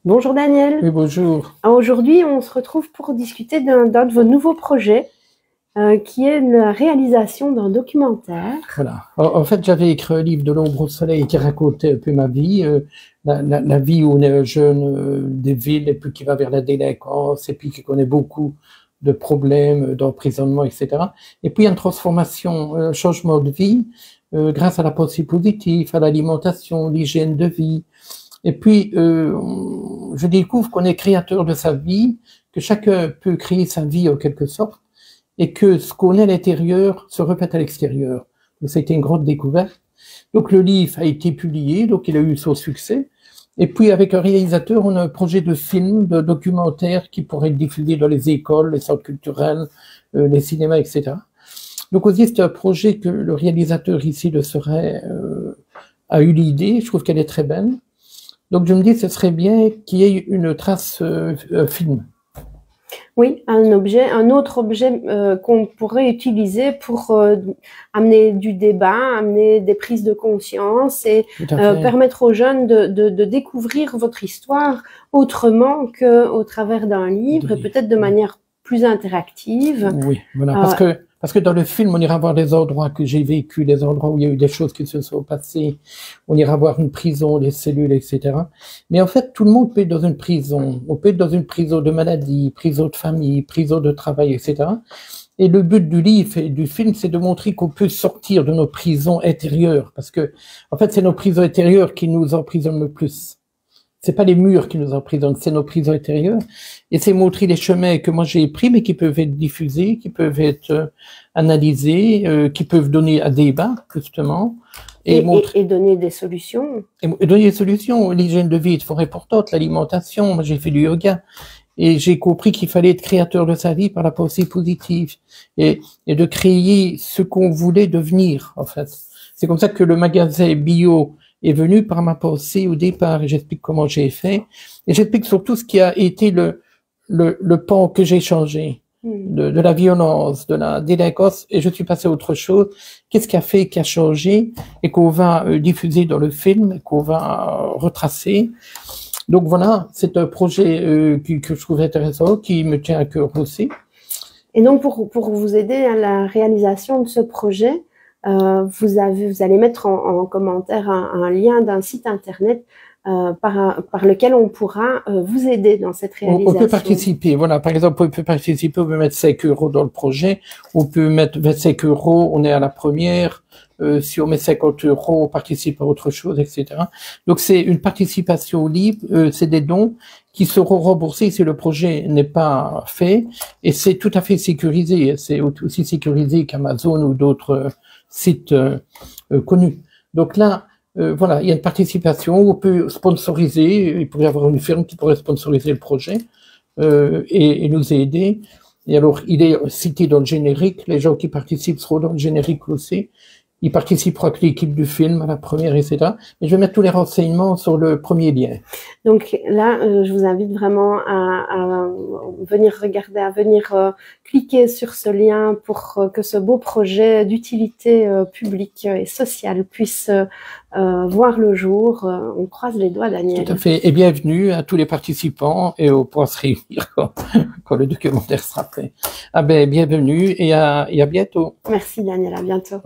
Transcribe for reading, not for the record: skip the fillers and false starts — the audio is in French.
Bonjour Daniel. Oui, bonjour. Aujourd'hui, on se retrouve pour discuter d'un de vos nouveaux projets, qui est la réalisation d'un documentaire. Voilà. En fait, j'avais écrit un livre de l'ombre au soleil qui racontait un peu ma vie, la vie où on est jeune des villes et puis qui va vers la délinquance et puis qui connaît beaucoup de problèmes d'emprisonnement, etc. Et puis, il y a une transformation, un changement de vie grâce à la pensée positive, à l'alimentation, l'hygiène de vie. Et puis, je découvre qu'on est créateur de sa vie, que chacun peut créer sa vie en quelque sorte, et que ce qu'on est à l'intérieur se répète à l'extérieur. Donc, ça a été une grande découverte. Donc, le livre a été publié, donc il a eu son succès. Et puis, avec un réalisateur, on a un projet de film, de documentaire qui pourrait être diffusé dans les écoles, les centres culturels, les cinémas, etc. Donc, aussi, c'est un projet que le réalisateur ici de Seray a eu l'idée. Je trouve qu'elle est très belle. Donc, je me dis, ce serait bien qu'il y ait une trace film. Oui, un autre objet qu'on pourrait utiliser pour amener du débat, amener des prises de conscience et permettre aux jeunes de découvrir votre histoire autrement qu'au travers d'un livre, et peut-être de manière plus interactive. Oui, voilà, parce que dans le film, on ira voir des endroits que j'ai vécu, des endroits où il y a eu des choses qui se sont passées. On ira voir une prison, des cellules, etc. Mais en fait, tout le monde peut être dans une prison. On peut être dans une prison de maladie, prison de famille, prison de travail, etc. Et le but du livre et du film, c'est de montrer qu'on peut sortir de nos prisons intérieures. Parce que, en fait, c'est nos prisons intérieures qui nous emprisonnent le plus. C'est pas les murs qui nous emprisonnent, c'est nos prisons intérieures. Et c'est montrer les chemins que moi j'ai pris, mais qui peuvent être diffusés, qui peuvent être analysés, qui peuvent donner à débat, justement. Et donner des solutions. Et donner des solutions. L'hygiène de vie est fort importante, l'alimentation. Moi j'ai fait du yoga. Et j'ai compris qu'il fallait être créateur de sa vie par la pensée positive. Et de créer ce qu'on voulait devenir, en fait. C'est comme ça que le magasin bio est venu par ma pensée au départ, et j'explique comment j'ai fait, et j'explique surtout ce qui a été le pan que j'ai changé, de la violence, de la délinquance, et je suis passé à autre chose. Qu'est-ce qui a fait, qui a changé, et qu'on va diffuser dans le film, qu'on va retracer. Donc voilà, c'est un projet que je trouve intéressant, qui me tient à cœur aussi. Et donc pour vous aider à la réalisation de ce projet, vous allez mettre en commentaire un lien d'un site internet par lequel on pourra vous aider dans cette réalisation. On peut participer, voilà. Par exemple, on peut participer, on peut mettre 5 € dans le projet, on peut mettre 25 €, on est à la première. Si on met 50 €, on participe à autre chose, etc. Donc c'est une participation libre, c'est des dons qui seront remboursés si le projet n'est pas fait, et c'est tout à fait sécurisé. C'est aussi sécurisé qu'Amazon ou d'autres sites connus. Donc là, voilà, il y a une participation, on peut sponsoriser, il pourrait y avoir une firme qui pourrait sponsoriser le projet et nous aider. Et alors, il est cité dans le générique, les gens qui participent seront dans le générique aussi. Il participera avec l'équipe du film à la première, etc. Et je vais mettre tous les renseignements sur le premier lien. Donc là, je vous invite vraiment à venir regarder, à venir cliquer sur ce lien pour que ce beau projet d'utilité publique et sociale puisse voir le jour. On croise les doigts, Daniel. Tout à fait. Et bienvenue à tous les participants, et on pourra se réunir quand le documentaire sera prêt. Ah ben, bienvenue et à bientôt. Merci, Daniel. À bientôt.